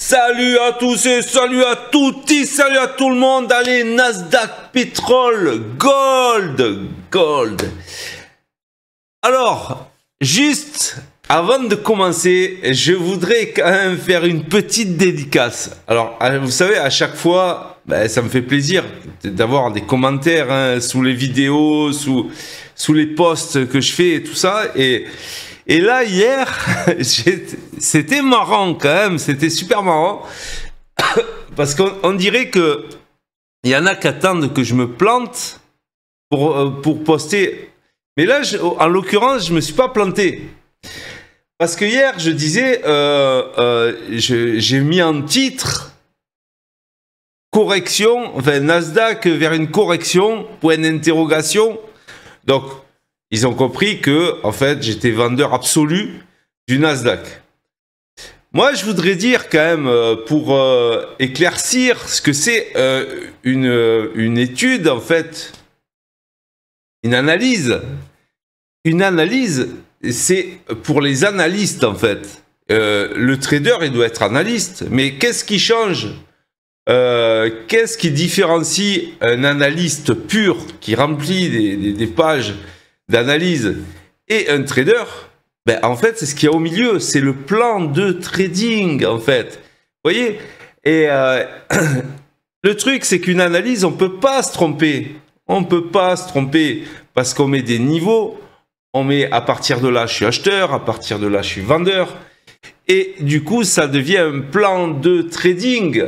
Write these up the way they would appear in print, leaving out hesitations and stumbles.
Salut à tous et salut à tutti, salut à tout le monde. Allez, Nasdaq, pétrole, gold. Alors, juste avant de commencer, je voudrais quand même faire une petite dédicace. Alors, vous savez, à chaque fois, ça me fait plaisir d'avoir des commentaires sous les vidéos, sous les posts que je fais et tout ça. Et là, hier, c'était marrant quand même, c'était super marrant. Parce qu'on dirait que il y en a qui attendent que je me plante pour poster. Mais là, en l'occurrence, je me suis pas planté. Parce que hier, je disais, j'ai mis en titre correction, enfin Nasdaq vers une correction, point d'interrogation. Donc, ils ont compris que, en fait, j'étais vendeur absolu du Nasdaq. Moi, je voudrais dire quand même, pour éclaircir ce que c'est une étude, en fait, une analyse. Une analyse, c'est pour les analystes, en fait. Le trader, il doit être analyste. Mais qu'est-ce qui change? Qu'est-ce qui différencie un analyste pur qui remplit des pages d'analyse et un trader? En fait, c'est ce qu'il y a au milieu, c'est le plan de trading, en fait. Vous voyez? Et le truc, c'est qu'une analyse, on ne peut pas se tromper. On ne peut pas se tromper parce qu'on met des niveaux. On met à partir de là, je suis acheteur, à partir de là, je suis vendeur. Et du coup, ça devient un plan de trading.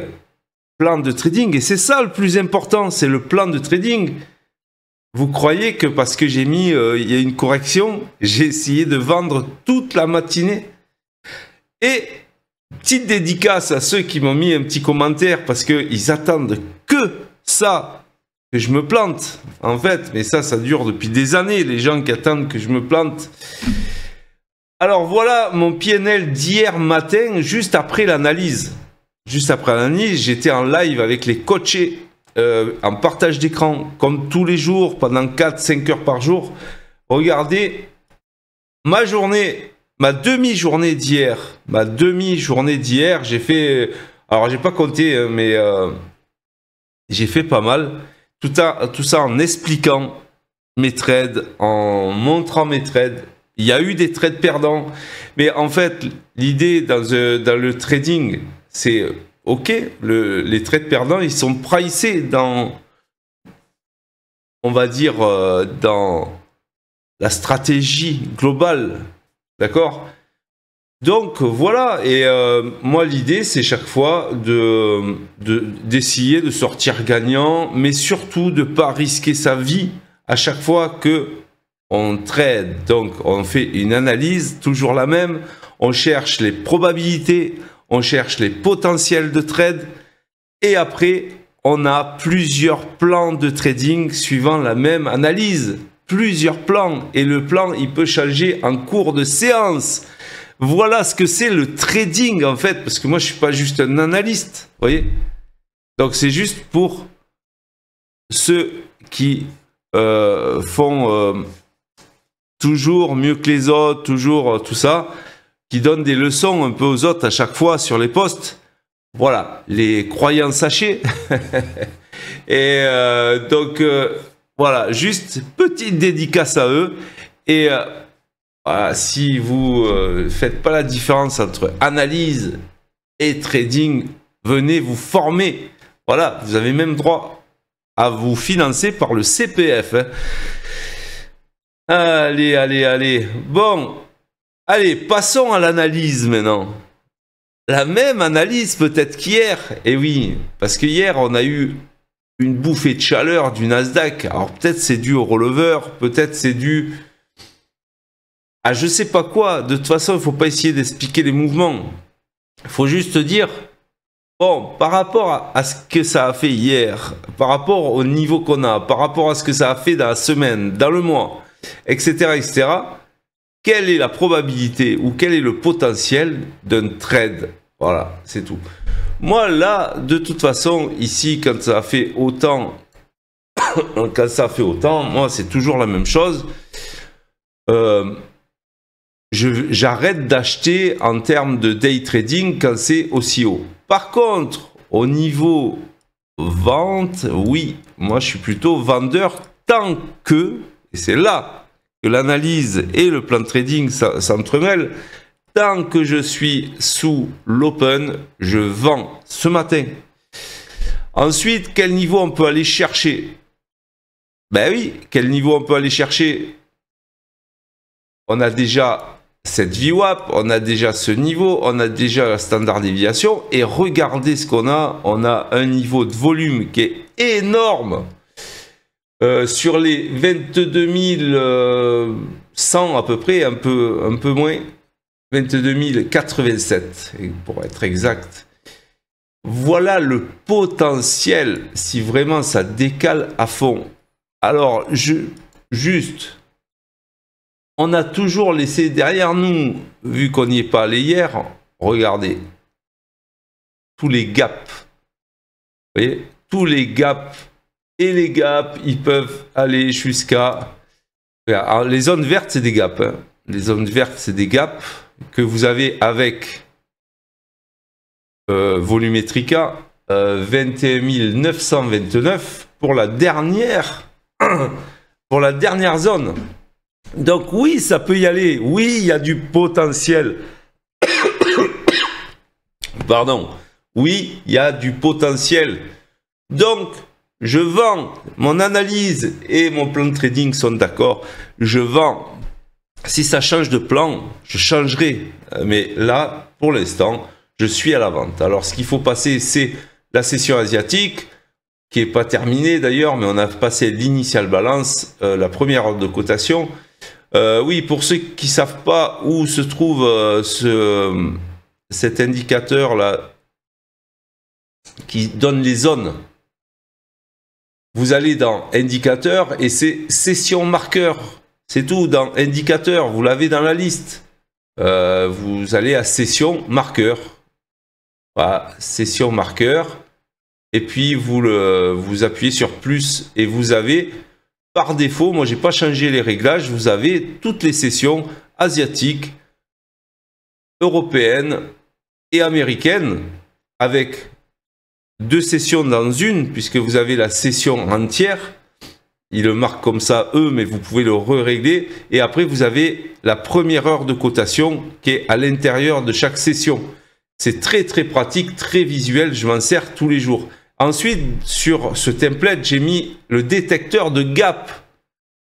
Plan de trading. Et c'est ça le plus important, c'est le plan de trading. Vous croyez que parce que j'ai mis, il y a une correction, j'ai essayé de vendre toute la matinée? Et petite dédicace à ceux qui m'ont mis un petit commentaire parce qu'ils attendent que ça, que je me plante. En fait, mais ça dure depuis des années, les gens qui attendent que je me plante. Alors voilà mon PNL d'hier matin, juste après l'analyse. Juste après l'analyse, j'étais en live avec les coachés. En partage d'écran, comme tous les jours, pendant 4-5 heures par jour. Regardez ma journée, ma demi-journée d'hier. Ma demi-journée d'hier, j'ai fait... Alors, j'ai pas compté, mais j'ai fait pas mal. Tout ça en expliquant mes trades, en montrant mes trades. Il y a eu des trades perdants. Mais en fait, l'idée dans le trading, c'est... Ok, les trades perdants, ils sont pricés dans, on va dire, dans la stratégie globale, d'accord? Donc voilà, et moi l'idée c'est chaque fois d'essayer de sortir gagnant, mais surtout de ne pas risquer sa vie à chaque fois que on trade. Donc on fait une analyse, toujours la même, on cherche les probabilités, on cherche les potentiels de trade et après, on a plusieurs plans de trading suivant la même analyse. Plusieurs plans et le plan, il peut changer en cours de séance. Voilà ce que c'est le trading en fait, parce que moi, je ne suis pas juste un analyste, vous voyez? Donc, c'est juste pour ceux qui font toujours mieux que les autres, toujours tout ça, qui donne des leçons un peu aux autres à chaque fois sur les posts. Voilà, les croyants sachés. Et donc, voilà, juste petite dédicace à eux. Et voilà, si vous faites pas la différence entre analyse et trading, venez vous former. Voilà, vous avez même droit à vous financer par le CPF. Hein. Allez. Bon. Allez, passons à l'analyse maintenant. La même analyse peut-être qu'hier. Et oui, parce qu'hier, on a eu une bouffée de chaleur du Nasdaq. Alors peut-être c'est dû au releveur, peut-être c'est dû à je sais pas quoi. De toute façon, il ne faut pas essayer d'expliquer les mouvements. Il faut juste dire, bon, par rapport à ce que ça a fait hier, par rapport au niveau qu'on a, par rapport à ce que ça a fait dans la semaine, dans le mois, etc., quelle est la probabilité ou quel est le potentiel d'un trade? Voilà, c'est tout. Moi, là, de toute façon, ici, quand ça a fait autant, moi, c'est toujours la même chose. J'arrête d'acheter en termes de day trading quand c'est aussi haut. Par contre, au niveau vente, oui, moi je suis plutôt vendeur tant que, et c'est là que l'analyse et le plan de trading s'entremêlent, tant que je suis sous l'open, je vends ce matin. Ensuite, quel niveau on peut aller chercher? Ben oui, quel niveau on peut aller chercher? On a déjà cette VWAP, on a déjà ce niveau, on a déjà la standard déviation, et regardez ce qu'on a. On a un niveau de volume qui est énorme. Sur les 22 100 à peu près, un peu moins, 22 087 pour être exact. Voilà le potentiel si vraiment ça décale à fond. Alors, juste, on a toujours laissé derrière nous, vu qu'on n'y est pas allé hier, regardez, tous les gaps. Vous voyez, tous les gaps. Et les gaps, ils peuvent aller jusqu'à... Les zones vertes, c'est des gaps. Hein. Les zones vertes, c'est des gaps que vous avez avec Volumetrica 21 929 pour la dernière zone. Donc oui, ça peut y aller. Oui, il y a du potentiel. Pardon. Oui, il y a du potentiel. Donc, je vends, mon analyse et mon plan de trading sont d'accord. Je vends. Si ça change de plan, je changerai. Mais là, pour l'instant, je suis à la vente. Alors, ce qu'il faut passer, c'est la session asiatique, qui n'est pas terminée d'ailleurs, mais on a passé l'initial balance, la première heure de cotation. Oui, pour ceux qui ne savent pas où se trouve cet indicateur-là, qui donne les zones, vous allez dans indicateur et c'est session marqueur. C'est tout, dans indicateur, vous l'avez dans la liste. Vous allez à session marqueur. Voilà, session marqueur. Et puis vous appuyez sur plus et vous avez, par défaut, moi j'ai pas changé les réglages, vous avez toutes les sessions asiatiques, européennes et américaines avec 2 sessions dans une, puisque vous avez la session entière. Ils le marquent comme ça, eux, mais vous pouvez le régler. Et après, vous avez la première heure de cotation qui est à l'intérieur de chaque session. C'est très, très pratique, très visuel. Je m'en sers tous les jours. Ensuite, sur ce template, j'ai mis le détecteur de gap.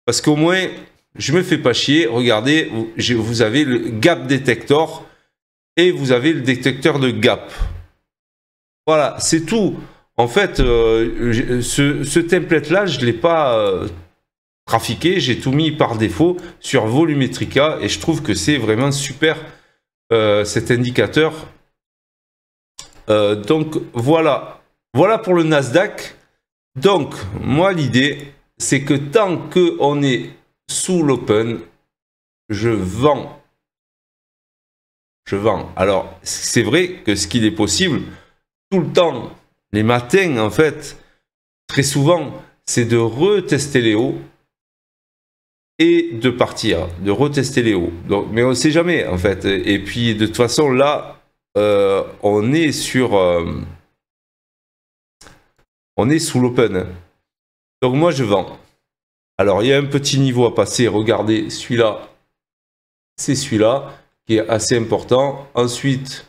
Parce qu'au moins, je me fais pas chier. Regardez, vous avez le gap detector et vous avez le détecteur de gap. Voilà, c'est tout. En fait, ce template-là, je ne l'ai pas trafiqué. J'ai tout mis par défaut sur Volumetrica et je trouve que c'est vraiment super cet indicateur. Donc, voilà. Voilà pour le Nasdaq. Donc, moi, l'idée, c'est que tant qu'on est sous l'open, je vends. Je vends. Alors, c'est vrai que ce qu'il est possible, tout le temps, les matins, en fait, très souvent, c'est de retester les hauts et de partir, de retester les hauts. Donc, mais on ne sait jamais, en fait. Et puis, de toute façon, là, on est sur... on est sous l'open. Donc, moi, je vends. Alors, il y a un petit niveau à passer. Regardez, celui-là, c'est celui-là qui est assez important. Ensuite...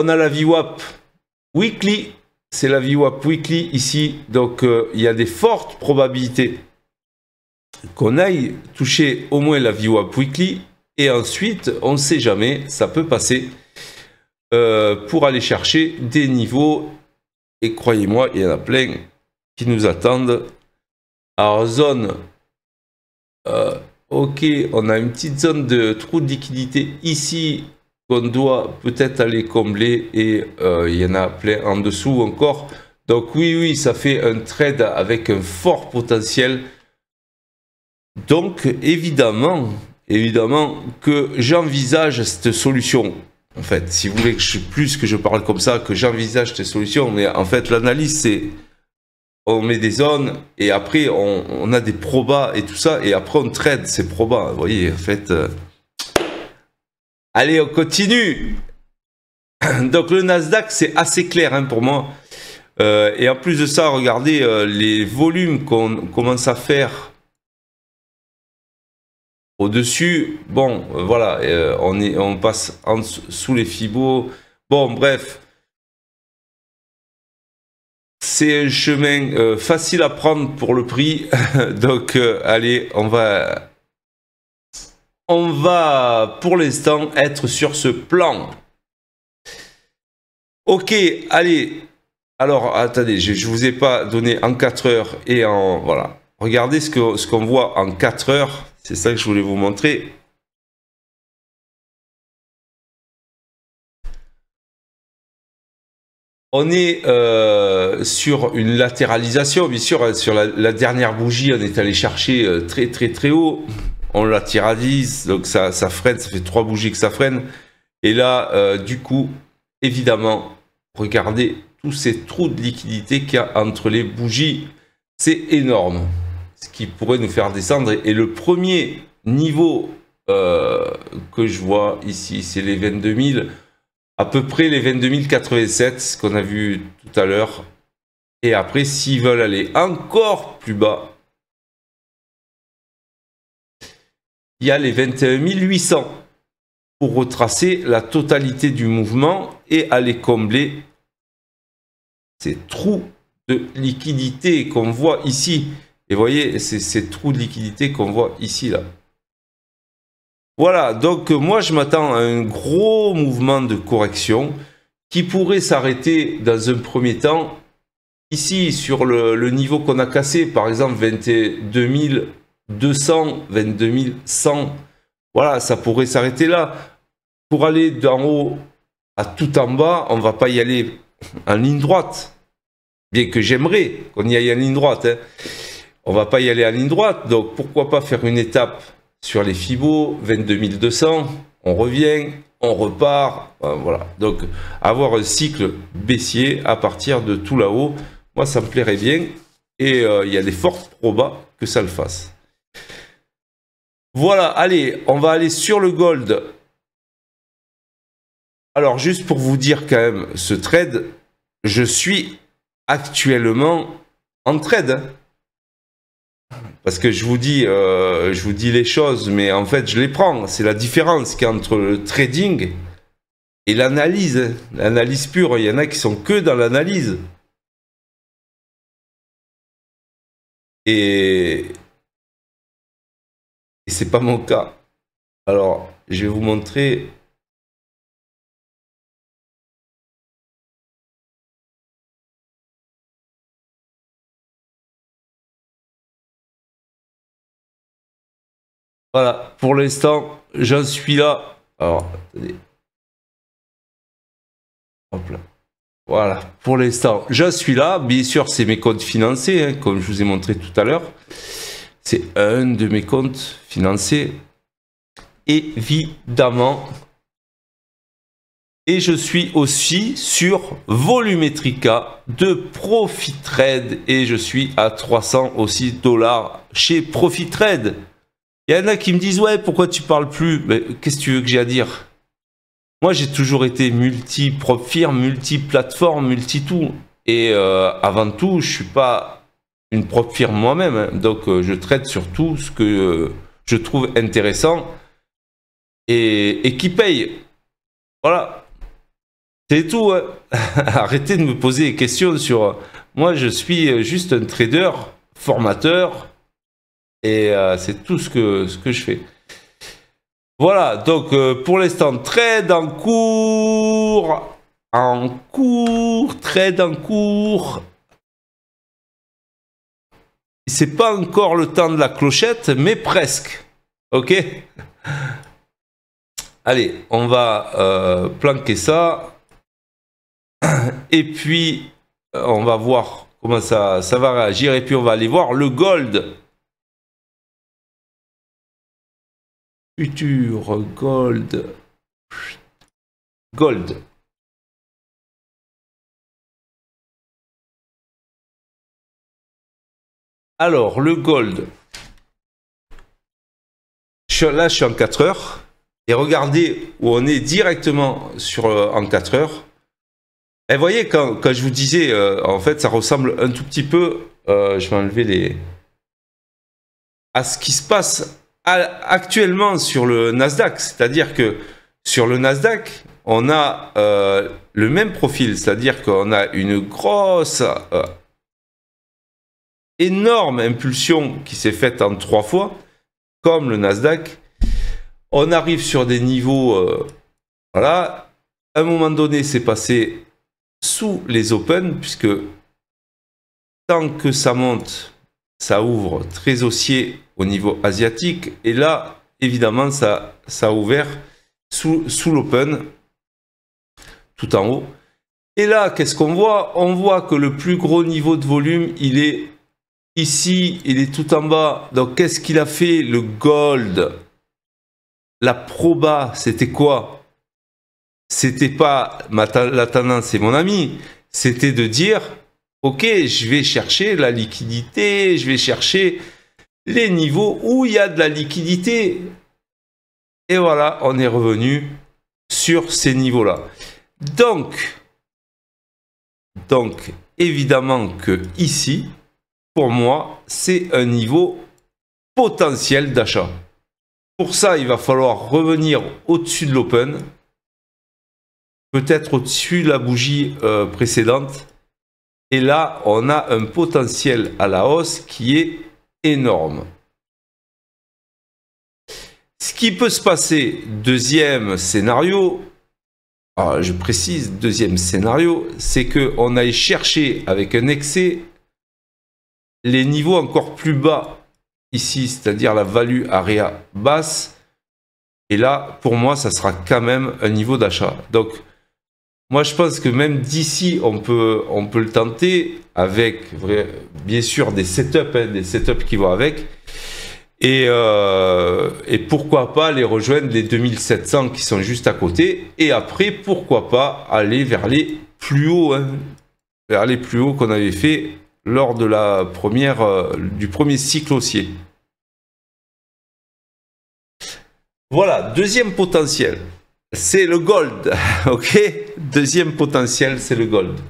on a la VWAP Weekly, c'est la VWAP Weekly ici, donc il y a des fortes probabilités qu'on aille toucher au moins la VWAP Weekly, et ensuite, on ne sait jamais, ça peut passer pour aller chercher des niveaux, et croyez-moi, il y en a plein qui nous attendent. Alors, zone, ok, on a une petite zone de trou de liquidité ici, qu'on doit peut-être aller combler et il y en a plein en dessous encore. Donc oui, ça fait un trade avec un fort potentiel. Donc évidemment que j'envisage cette solution. En fait, si vous voulez que je parle comme ça, que j'envisage cette solution, mais en fait l'analyse c'est on met des zones et après on a des probas et tout ça et après on trade ces probas. Vous voyez, en fait... Allez, on continue. Donc le Nasdaq, c'est assez clair hein, pour moi. Et en plus de ça, regardez les volumes qu'on commence à faire au-dessus. Bon, voilà, on passe sous les Fibos. Bon, bref. C'est un chemin facile à prendre pour le prix. Donc, allez, on va pour l'instant être sur ce plan. Ok, allez. Alors, attendez, je ne vous ai pas donné en 4 heures et en... Voilà. Regardez ce qu'on voit en 4 heures. C'est ça que je voulais vous montrer. On est sur une latéralisation, bien sûr. Sur la dernière bougie, on est allé chercher très très très haut. On latéralise, donc ça freine, ça fait 3 bougies que ça freine. Et là, du coup, évidemment, regardez tous ces trous de liquidité qu'il y a entre les bougies. C'est énorme. Ce qui pourrait nous faire descendre. Et le premier niveau que je vois ici, c'est les 22 000. À peu près les 22 087, ce qu'on a vu tout à l'heure. Et après, s'ils veulent aller encore plus bas, il y a les 21 800 pour retracer la totalité du mouvement et aller combler ces trous de liquidité qu'on voit ici. Et vous voyez, c'est ces trous de liquidité qu'on voit ici, là. Voilà, donc moi je m'attends à un gros mouvement de correction qui pourrait s'arrêter dans un premier temps ici sur le niveau qu'on a cassé, par exemple 22 200, 22 100. Voilà, ça pourrait s'arrêter là. Pour aller d'en haut à tout en bas, on ne va pas y aller en ligne droite. Bien que j'aimerais qu'on y aille en ligne droite. Hein. On ne va pas y aller en ligne droite, donc pourquoi pas faire une étape sur les Fibos, 22 200, on revient, on repart, voilà. Donc, avoir un cycle baissier à partir de tout là-haut, moi, ça me plairait bien. Et il y a des fortes probas que ça le fasse. Voilà, allez, on va aller sur le gold. Alors, juste pour vous dire quand même, ce trade, je suis actuellement en trade, hein. Parce que je vous dis les choses, mais en fait, je les prends. C'est la différence qu'il y a entre le trading et l'analyse. L'analyse pure, il y en a qui sont que dans l'analyse. Et c'est pas mon cas. Alors, je vais vous montrer. Voilà, pour l'instant, j'en suis là. Alors, attendez. Hop là. Voilà, pour l'instant, j'en suis là. Bien sûr, c'est mes comptes financés, hein, comme je vous ai montré tout à l'heure. C'est un de mes comptes financés. Évidemment. Et je suis aussi sur Volumetrica de Profitrade. Et je suis à 300 aussi $. Chez Profitrade. Il y en a qui me disent, ouais, pourquoi tu parles plus? Mais qu'est-ce que tu veux que j'ai à dire? Moi, j'ai toujours été multi-propre firme, multi-plateforme, multi-tout. Et avant tout, je suis pas une propre firme moi-même. Hein. Donc, je traite sur tout ce que je trouve intéressant et qui paye. Voilà. C'est tout. Hein. Arrêtez de me poser des questions sur... Moi, je suis juste un trader, formateur. Et c'est tout ce que je fais. Voilà, donc pour l'instant, trade en cours. Trade en cours. C'est pas encore le temps de la clochette, mais presque. Ok? Allez, on va planquer ça. Et puis, on va voir comment ça va réagir. Et puis, on va aller voir le gold. Futur gold. Gold. Alors, le gold. Là, je suis en 4 heures. et regardez où on est directement sur, en 4 heures. Et vous voyez, quand je vous disais, en fait, ça ressemble un tout petit peu, je vais enlever les... à ce qui se passe actuellement sur le Nasdaq. C'est-à-dire que sur le Nasdaq, on a le même profil, c'est-à-dire qu'on a une grosse, énorme impulsion qui s'est faite en 3 fois, comme le Nasdaq. On arrive sur des niveaux, voilà, à un moment donné, c'est passé sous les open, puisque tant que ça monte, ça ouvre très haussier au niveau asiatique, et là, évidemment, ça a ouvert sous l'open, tout en haut. Et là, qu'est-ce qu'on voit? On voit que le plus gros niveau de volume, il est ici, il est tout en bas. Donc, qu'est-ce qu'il a fait, le gold? La proba, c'était quoi? C'était pas la tendance, c'est mon ami. C'était de dire, ok, je vais chercher la liquidité, je vais chercher les niveaux où il y a de la liquidité. Et voilà, on est revenu sur ces niveaux-là. Donc, évidemment que ici, pour moi, c'est un niveau potentiel d'achat. Pour ça, il va falloir revenir au-dessus de l'open, peut-être au-dessus de la bougie précédente. Et là, on a un potentiel à la hausse qui est énorme. Ce qui peut se passer, deuxième scénario, je précise, deuxième scénario, c'est qu'on aille chercher avec un excès les niveaux encore plus bas ici, c'est-à-dire la value area basse. Et là, pour moi, ça sera quand même un niveau d'achat. Donc, moi, je pense que même d'ici, on peut le tenter avec, bien sûr, des setups qui vont avec. Et pourquoi pas les rejoindre les 2700 qui sont juste à côté. Et après, pourquoi pas aller vers les plus hauts, vers les plus hauts qu'on avait fait lors de la du premier cycle haussier. Voilà, deuxième potentiel, c'est le gold. Ok, deuxième potentiel, c'est le gold.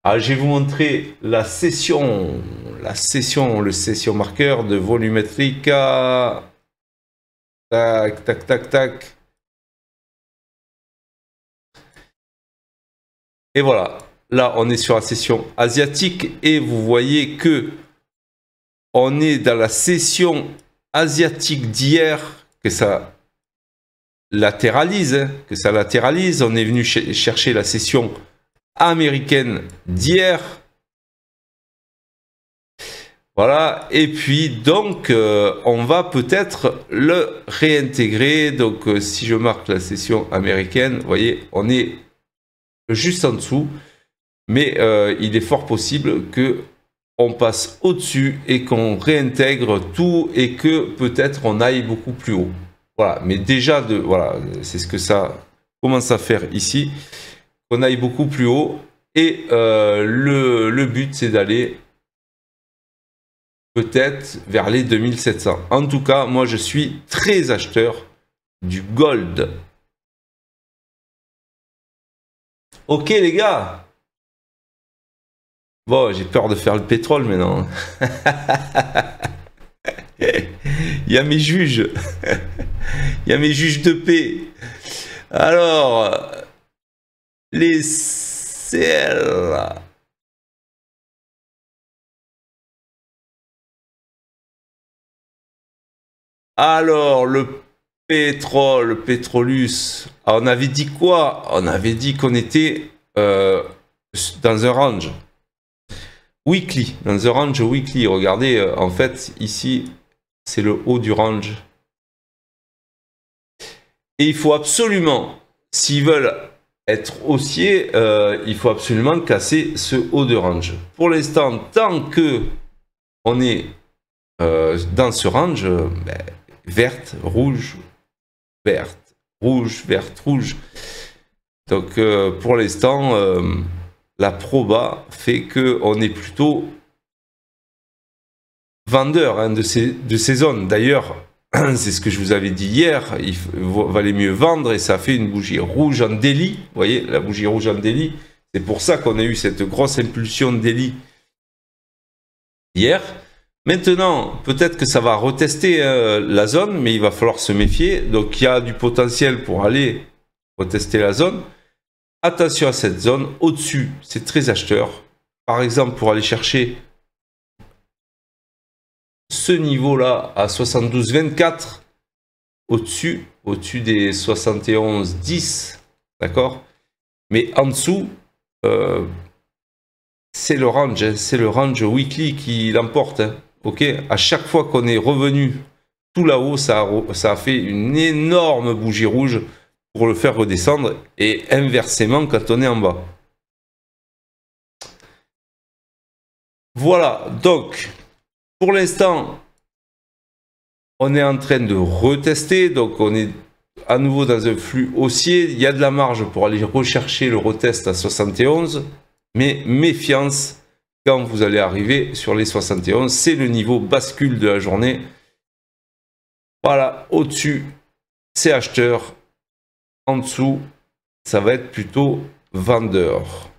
Alors, je vais vous montrer le session marqueur de Volumetrica. Tac, tac, tac, tac. Et voilà. Là, on est sur la session asiatique et vous voyez que on est dans la session asiatique d'hier, que ça latéralise, On est venu chercher la session américaine d'hier. Voilà. Et puis, donc, on va peut-être le réintégrer. Donc, si je marque la session américaine, vous voyez, on est juste en dessous. Mais il est fort possible que on passe au-dessus et qu'on réintègre tout et que peut-être on aille beaucoup plus haut. Voilà, mais déjà, voilà, c'est ce que ça commence à faire ici. On aille beaucoup plus haut et le but, c'est d'aller peut-être vers les 2700. En tout cas, moi, je suis très acheteur du gold. Ok, les gars. Bon, j'ai peur de faire le pétrole maintenant. Il y a mes juges. Il y a mes juges de paix. Alors, les CL. Alors, le pétrole, le pétrolus. Alors, on avait dit quoi? On avait dit qu'on était dans un range. Weekly, dans un range weekly, regardez, en fait, ici, c'est le haut du range. Et il faut absolument, s'ils veulent être haussiers, il faut absolument casser ce haut de range. Pour l'instant, tant que on est dans ce range, verte, rouge, verte, rouge, verte, rouge. Donc, pour l'instant... la proba fait qu'on est plutôt vendeur de ces zones. D'ailleurs, c'est ce que je vous avais dit hier, il valait mieux vendre et ça a fait une bougie rouge en délit. Vous voyez, la bougie rouge en délit, c'est pour ça qu'on a eu cette grosse impulsion de délit hier. Maintenant, peut-être que ça va retester la zone, mais il va falloir se méfier. Donc, il y a du potentiel pour aller retester la zone. Attention à cette zone. Au-dessus, c'est très acheteur. Par exemple, pour aller chercher ce niveau-là à 72,24 au-dessus des 71,10, d'accord? Mais en dessous, c'est le range weekly qui l'emporte, hein, ok? À chaque fois qu'on est revenu tout là-haut, ça a fait une énorme bougie rouge pour le faire redescendre, et inversement quand on est en bas. Voilà, donc pour l'instant, on est en train de retester, donc on est à nouveau dans un flux haussier. Il y a de la marge pour aller rechercher le retest à 71, mais méfiance quand vous allez arriver sur les 71. C'est le niveau bascule de la journée. Voilà, au-dessus, c'est acheteur. En dessous, ça va être plutôt vendeur.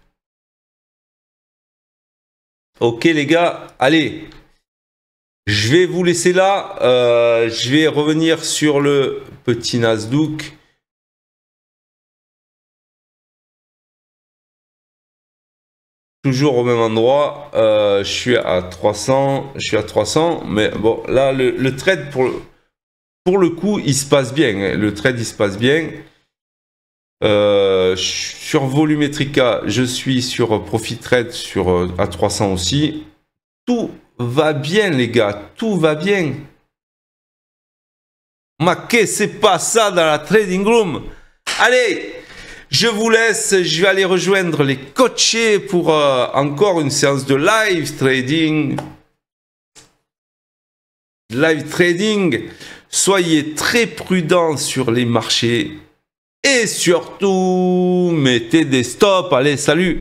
Ok les gars, allez. Je vais vous laisser là, je vais revenir sur le petit Nasdaq. Toujours au même endroit, je suis à 300, mais bon, là, le trade, pour le coup, il se passe bien, hein, le trade, il se passe bien. Sur Volumetrica, je suis sur Profit Trade à 300 aussi. Tout va bien les gars, tout va bien. Mais qu'est-ce que c'est pas ça dans la trading room? Allez, je vous laisse, je vais aller rejoindre les coachés pour encore une séance de live trading. Live trading, soyez très prudents sur les marchés et surtout mettez des stops. Allez, salut!